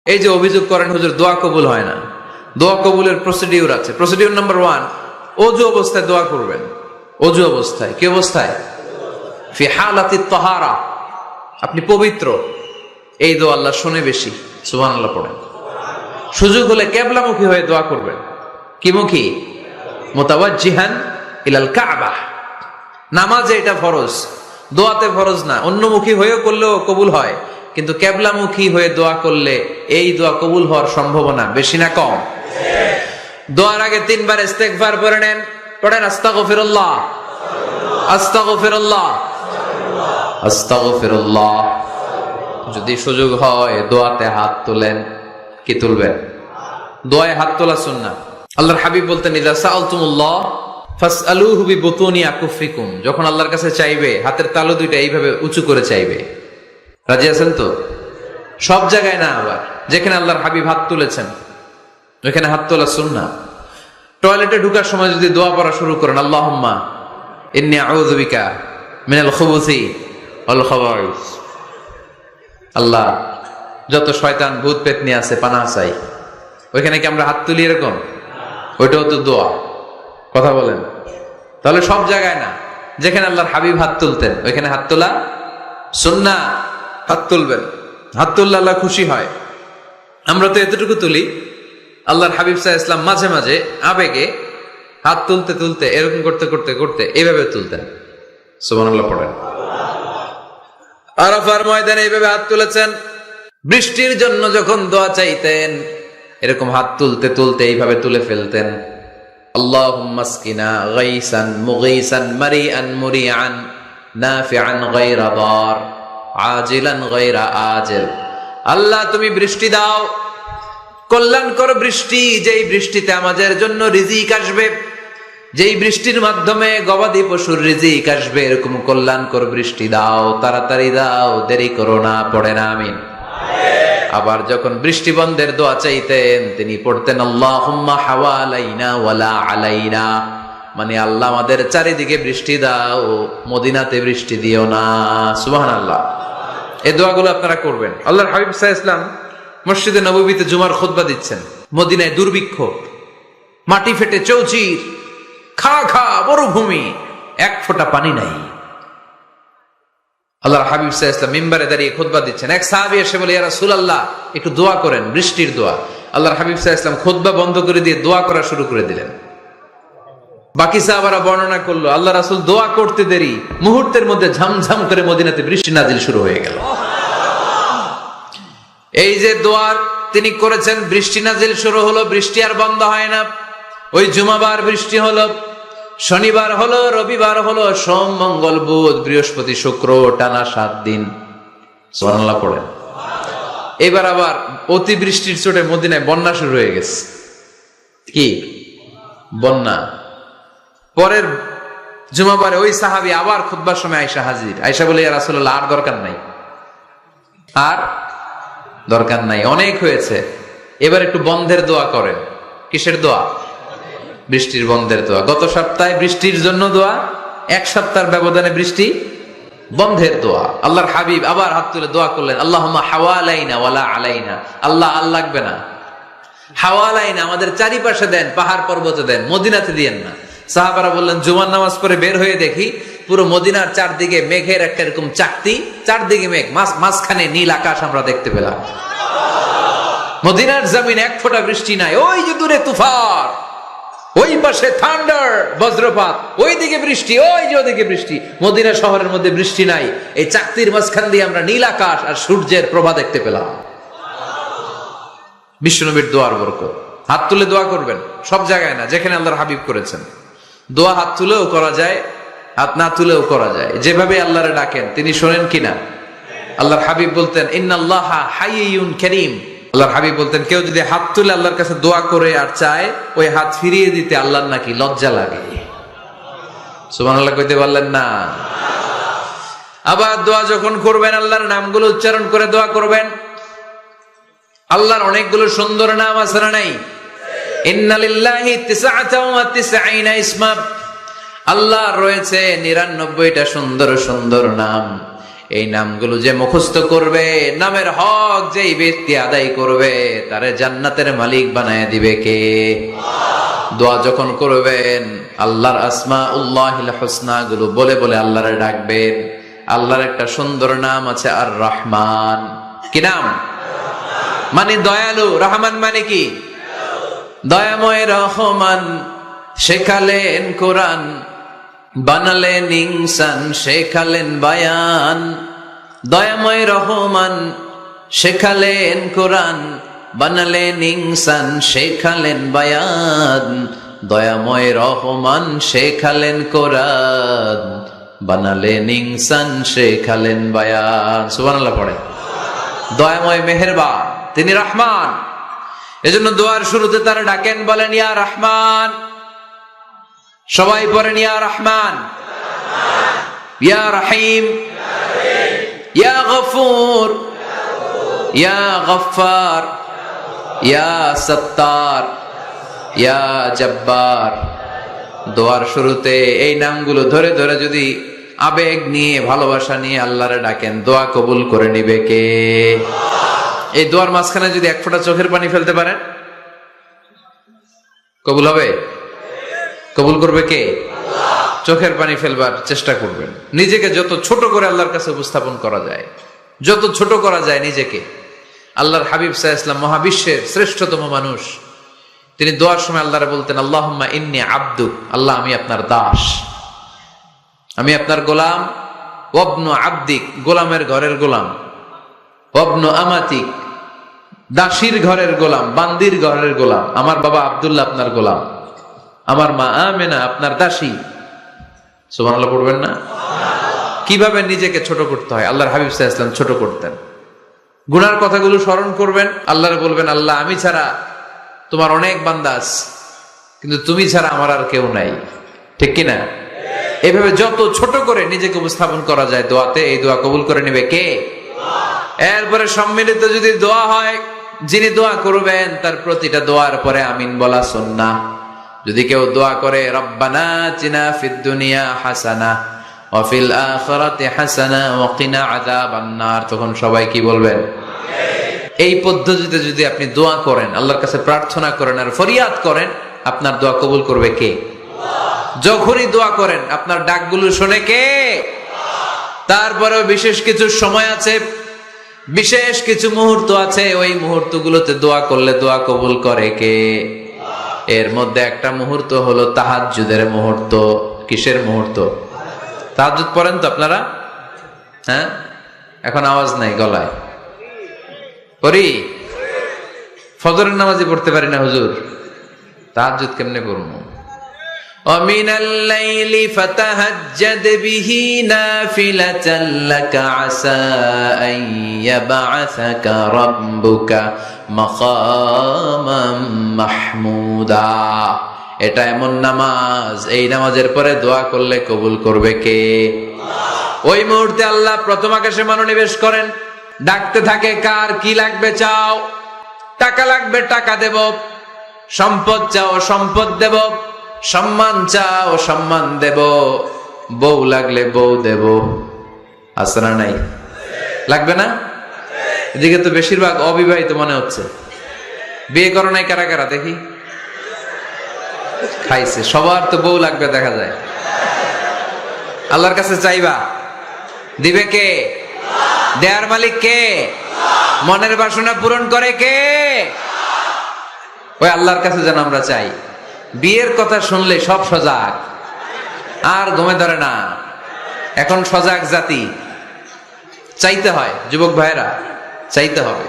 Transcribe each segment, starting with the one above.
এই যে অভিযোগ করেন হুজুর দোয়া কবুল হয় না, দোয়া কবুলের প্রসিডিউর আছে। প্রসিডিউর নাম্বার 1, অজু অবস্থায় দোয়া করবেন। অজু অবস্থায়, কি অবস্থায়? ফি হালাতি তাহারা, আপনি পবিত্র, এই দোয়া আল্লাহ শুনে বেশি। সুবহানাল্লাহ পড়েন। সুযোগ হলে কিবলামুখী হয়ে দোয়া করবেন। কি মুখী? মুতাওয়াজ্জিহান ইলাল কাবা। নামাজে এটা ফরজ, দোয়াতে ফরজ না। অন্যমুখী হয়েও করলেও কবুল হয়, কিন্তু কিবলামুখী হয়ে দোয়া করলে এই দোয়া কবুল হওয়ার সম্ভাবনা বেশি না কম? দোয়ার আগে 3 বার ইস্তেগফার পড়ে নেন। পড়েন আস্তাগফিরুল্লাহ, আস্তাগফিরুল্লাহ, আস্তাগফিরুল্লাহ। যদি সুযোগ হয় দোয়াতে হাত তোলেন। কি তুলবেন? দোয়ায় হাত তোলা সুন্নাহ। আল্লাহর হাবিব বলতেন, ইযা সাআলতুমুল্লাহ ফাসআলুহু বিবুতুনি আকুফিকুম। যখন আল্লাহর কাছে চাইবে হাতের তালু দুইটা এইভাবে উঁচু করে চাইবে। রাজি আছেন তো? সব জায়গায় না, আবার যেখানে আল্লাহর হাবিব হাত তুলেছেন ওখানে হাত তোলা সুন্নাহ। টয়লেটে ঢোকার সময় যদি দোয়া পড়া শুরু করেন, আল্লাহুম্মা ইন্নী আউযু বিকা মিনাল খুবুসি ওয়াল খাবাইস। আল্লাহ, যত শয়তান ভূত পেতনি আছে পানাহ চাই। ওইখানে কি আমরা হাত তুলি এরকম? ওইটাও তো দোয়া। কথা বলেন। তাহলে সব জায়গায় না, যেখানে আল্লাহর হাবিব হাত তুলতেন ওইখানে হাত তোলা সুন্নাহ। হাত তুলবেন, হাত তুললে আল্লাহ খুশি হয়। আমরা তো এতটুকু তুলি, আল্লাহর হাবিব সাল্লাল্লাহু আলাইহি ওয়াসাল্লাম মাঝে মাঝে আবেগে হাত তুলতে তুলতে এরকম করতে করতে করতে এইভাবে তুলতেন। সুবহানাল্লাহ পড়েন। আরাফার ময়দানে এইভাবে হাত তুলেছেন। বৃষ্টির জন্য যখন দোয়া চাইতেন এরকম হাত তুলতে তুলতে এইভাবে তুলে ফেলতেন। আল্লাহুম্মা আসকিনা গাইসান মুগীসান মারিআন মুরিআন নাফিআন গায়রা দার আজিলান গায়রা আজিল। আল্লাহ, তুমি বৃষ্টি দাও, কল্যাণকর বৃষ্টি, যেই বৃষ্টিতে আমাদের জন্য রিজিক আসবে, যেই বৃষ্টির মাধ্যমে গবাদি পশুর রিজিক আসবে, এরকম কল্যাণকর বৃষ্টি দাও, তাড়াতাড়ি দাও, দেরি করো না। পড়েন আমিন। আবার যখন বৃষ্টি বন্ধের দোয়া চাইতেন তিনি পড়তেন আল্লাহুম্মা হাওয়ালাইনা ওয়ালা আলাইনা, মানে আল্লাহ আমাদের চারিদিকে বৃষ্টি দাও, মদিনাতে বৃষ্টি দিও না। সুবহানাল্লাহ। এই দোয়াগুলো আপনারা করবেন। আল্লাহর হাবিব সাল্লাল্লাহু আলাইহি ওয়াসাল্লাম মসজিদে নববীতে জুমার খুতবা দিচ্ছেন। মদিনায় দুর্ভিক্ষ, মাটি ফেটে চৌচির, খা খা মরুভূমি, এক ফোঁটা পানি নাই। আল্লাহর হাবিব সাল্লাল্লাহু আলাইহি ওয়াসাল্লাম মিম্বারে দাঁড়িয়ে খুতবা দিচ্ছেন। এক সাহাবী এসে বলে, ইয়া রাসূলুল্লাহ, একটু দোয়া করেন, বৃষ্টির দোয়া। আল্লাহর হাবিব সাল্লাল্লাহু আলাইহি ওয়াসাল্লাম খুতবা বন্ধ করে দিয়ে দোয়া করা শুরু করে দিলেন। বাকি সাহাবারা বর্ণনা করলো, আল্লাহ রাসূল দোয়া করতে দেরি, মুহূর্তের মধ্যে ঝমঝম করে মদিনাতে বৃষ্টি নাজিল শুরু হয়ে গেল। এই যে দোয়ার তিনি করেছেন, বৃষ্টি নাজিল শুরু হলো, বৃষ্টি আর বন্ধ হয় না। ওই জুমাবার বৃষ্টি হলো, শনিবার হলো, রবিবার হলো, সোম মঙ্গল বুধ বৃহস্পতি শুক্র, টানা 7 দিন। সুবহানাল্লাহ পড়েন। এবার আবার অতি বৃষ্টির চোটে মদিনায় বন্যা শুরু হয়ে গেছে। কি বন্যা? পরের জুমাবারে ওই সাহাবী আবার খুতবার সময় আয়েশা হাজির। আয়েশা বলে, ইয়া রাসূলুল্লাহ, আর দরকার নাই, আর দরকার নাই, অনেক হয়েছে, এবার একটু বন্ধের দোয়া করেন। কিসের দোয়া? বৃষ্টির বন্ধের দোয়া। গত সপ্তাহে বৃষ্টির জন্য দোয়া, 1 সপ্তাহের ব্যবধানে বৃষ্টি বন্ধের দোয়া। আল্লাহর হাবিব আবার হাত তুলে দোয়া করলেন, আল্লাহুম্মা হাওয়ালাইনা ওয়ালা আলাইনা। আল্লাহ, আর লাগবে না, হাওয়ালাইনা, আমাদের চারিপাশে দেন, পাহাড় পর্বতে দেন, মদিনাতে দিয়েন না। সাহাবারা বললেন, জুমার নামাজ পড়ে বের হয়ে দেখি পুরো মদিনার চারদিকে মেঘের একটা এরকম চাকতি, চারদিকে মেঘ, মাঝখানে নীল আকাশ আমরা দেখতে পেলাম। মদিনার জমিন 1 ফোঁটা বৃষ্টি নাই। ওই যে দূরে তুফান, ওই পাশে থান্ডার, বজ্রপাত, ওই দিকে বৃষ্টি, ওই যে ওদিকে বৃষ্টি। মদিনা শহরের মধ্যে বৃষ্টি নাই, এই চাকতির মাঝখান দিয়ে আমরা নীল আকাশ আর সূর্যের প্রভা দেখতে পেলাম। বিশ্বনবীর দোয়ার বরকত। হাত তুলে দোয়া করবেন, সব জায়গায় না, যেখানে আল্লাহর হাবিব করেছেন। দোয়া হাত তুলেও করা যায়, হাত না তুলেও করা যায়। যেভাবে আল্লাহরে ডাকেন তিনি শোনেন কিনা। আল্লাহর হাবিব বলতেন, ইন্নাল্লাহা হাইয়ুন কারীম। আল্লাহর হাবিব বলতেন, কেউ যদি হাত তুলে আল্লাহর কাছে দোয়া করে আর চায়, ওই হাত ফিরিয়ে দিতে আল্লাহর নাকি লজ্জা লাগে। সুবহানাল্লাহ কইতে পারলেন না? আবার দোয়া যখন করবেন আল্লাহর নামগুলো উচ্চারণ করে দোয়া করবেন। আল্লাহর অনেকগুলো সুন্দর নাম আছে না নাই? ইন্না লিল্লাহি 99 ইসমা। আল্লাহর রয়েছে 99টা সুন্দর সুন্দর নাম। এই নামগুলো যে মুখস্থ করবে, নামের হক যেই ব্যক্তি আদায় করবে, তারে জান্নাতের মালিক বানায় দিবে কে? দোয়া যখন করবেন আল্লাহর আসমাউল্লাহিল হুসনা গুলো বলে বলে আল্লাহরে ডাকবেন। আল্লাহর একটা সুন্দর নাম আছে আর রহমান। কি নাম? মানে দয়ালু। রহমান মানে কি? দয়াময়। রহমান শেখালেন কোরআন, বানালেন ইনসান, শেখালেন বায়ান। দয়াময় রহমান শেখালেন কোরআন, বানালেন ইনসান, শেখালেন বায়ান। দয়াময় রহমান শেখালেন কোরআন, বানালেন ইনসান, শেখালেন বায়ান। সুবহানাল্লাহ পড়ে। দয়াময় মেহেরবান, তিনি রহমান। এজন্য দোয়ার শুরুতে তারা ডাকেন, বলেন ইয়া রহমান। সবাই পড়েন ইয়া রহমান, ইয়া রহিম, ইয়া গফুর, ইয়া গফফার, ইয়া সত্তার, ইয়া জব্বার। দোয়ার শুরুতে এই নামগুলো ধরে ধরে যদি আবেগ নিয়ে, ভালোবাসা নিয়ে আল্লাহরে ডাকেন, দোয়া কবুল করে নিবে কে? এই দোয়ার মাঝখানে যদি এক ফোঁটা চোখের পানি ফেলতে পারেন, কবুল হবে? কবুল করবে কে? চোখের পানি ফেলবার চেষ্টা করবেন। নিজেকে যত ছোট করে আল্লাহর কাছে উপস্থাপন করা যায়, যত ছোট করা যায় নিজেকে। আল্লাহর হাবিব সাল্লাল্লাহু আলাইহি ওয়াসাল্লাম, মহাবিশ্বের শ্রেষ্ঠতম মানুষ, তিনি দোয়ার সময় আল্লাহরে বলতেন, আল্লাহুম্মা ইন্নী আবদুক, আল্লাহ আমি আপনার দাস, আমি আপনার গোলাম। ওয়াবনু আবদিক, গোলামের ঘরের গোলাম। ওয়াবনু আমাতিক, দাসীর ঘরের গোলাম, বান্দির ঘরের গোলাম। আমার বাবা আব্দুল্লাহ আপনার গোলাম, আমার মা আমেনা আপনার দাসী। সুবহানাল্লাহ পড়বেন না? কিভাবে নিজেকে ছোট করতে হয় আল্লাহর হাবিব সাল্লাল্লাহু আলাইহি ওয়াসাল্লাম ছোট করতেন। গুনার কথাগুলো স্মরণ করবেন, আল্লাহরে বলবেন, আল্লাহ আমি ছাড়া তোমার অনেক বান্দা আছে, কিন্তু তুমি ছাড়া আমার আর কেউ নাই। ঠিক কিনা? এইভাবে যত ছোট করে নিজেকে উপস্থাপন করা যায় দোয়াতে, এই দোয়া কবুল করে নেবে কে? এরপরে সম্মিলিত যদি দোয়া হয়, যিনি দোয়া করবেন তার প্রতিটা দোয়ার পরে আমিন বলা সুন্নাহ। যদি কেউ দোয়া করে রব্বানা আতিনা ফিদ দুনিয়া হাসানাহ ওয়া ফিল আখিরাতি হাসানাহ ওয়া কিনা আযাবান নার, তখন সবাই কি বলবেন? এই পদ্ধতিতে যদি আপনি দোয়া করেন, আল্লাহর কাছে প্রার্থনা করেন আর ফরিয়াদ করেন, আপনার দোয়া কবুল করবে কে? যখনই দোয়া করেন আপনার ডাকগুলো শোনে কে? তারপরেও বিশেষ কিছু সময় আছে, বিশেষ কিছু মুহূর্ত আছে, ওই মুহূর্তগুলোতে দোয়া করলে দোয়া কবুল করে কে? এর মধ্যে একটা মুহূর্ত হলো তাহাজ্জুদের মুহূর্ত। কিসের মুহূর্ত? তাহাজ্জুদ পড়েন তো আপনারা? হ্যাঁ, এখন আওয়াজ নাই গলায়। পড়ি? ফজরের নামাজই পড়তে পারি না হুজুর, তাহাজ্জুদ কেমনে পড়বো? ومن الليل فتهجد به نافلة لك عسى أن يبعثك ربك مقاما محمودا। এটা এমন নামাজ, এই নামাজের পরে দোয়া করলে কবুল করবে কে? ওই মুহূর্তে আল্লাহ প্রথম আকাশে মনোনিবেশ করেন, ডাকতে থাকে, কার কি লাগবে চাও? টাকা লাগবে টাকা দেব, সম্পদ চাও সম্পদ দেব, সম্মান চাও সম্মান দেব, বউ লাগলে বউ দেব। আছে না নাই? লাগবে না? এদিকে তো বেশিরভাগ অবিবাহিত মনে হচ্ছে। বিয়ে করো নাই কারা কারা দেখি? খাইছে। সবার তো বউ লাগবে দেখা যায়। আল্লাহর কাছে চাইবা, দিবে কে? দেয়ার মালিক কে? মনের বাসনা পূরণ করে কে? ওই আল্লাহর কাছে যেন আমরা চাই। বিয়ের কথা শুনলে সব সজাগ, আর ঘুমে ধরে না। এখন সজাগ জাতি, চাইতে হয়। যুবক ভাইরা চাইতে হবে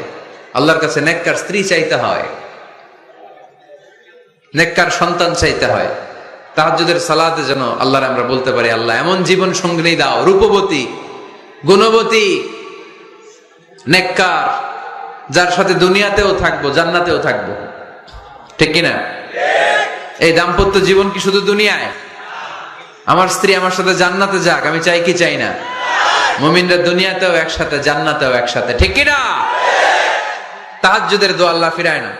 আল্লাহর কাছে, নেককার স্ত্রী চাইতে হয়, নেককার সন্তান চাইতে হয়। তাহাজ্জুদের সালাতে যেন আল্লাহর আমরা বলতে পারি, আল্লাহ এমন জীবন সঙ্গিনী দাও, রূপবতী, গুণবতী, নেককার, যার সাথে দুনিয়াতেও থাকবো জান্নাতেও থাকবো। ঠিক কিনা? এই দাম্পত্য জীবন কি শুধু দুনিয়ায়? আমার স্ত্রী আমার সাথে জান্নাতে যাক, আমি চাই কি চাই না? মুমিনরা দুনিয়াতেও একসাথে, জান্নাতেও একসাথে। ঠিক কিনা? তাহাজ্জুদের দোয়া আল্লাহ ফিরায় না।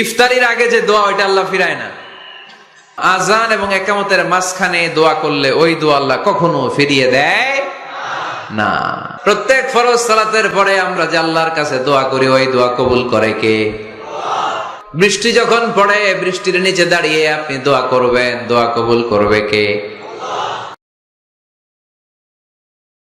ইফতারির আগে যে দোয়া, ওইটা আল্লাহ ফিরায় না। আজান এবং একামতের মাঝখানে দোয়া করলে ওই দোয়া আল্লাহ কখনো ফিরিয়ে দেয়। না। প্রত্যেক ফরজ সালাতের পরে আমরা যে আল্লাহর কাছে দোয়া করি, ওই দোয়া কবুল করে কে? বৃষ্টি যখন পড়ে, বৃষ্টির নিচে দাঁড়িয়ে আপনি দোয়া করবেন, দোয়া কবুল করবে কে?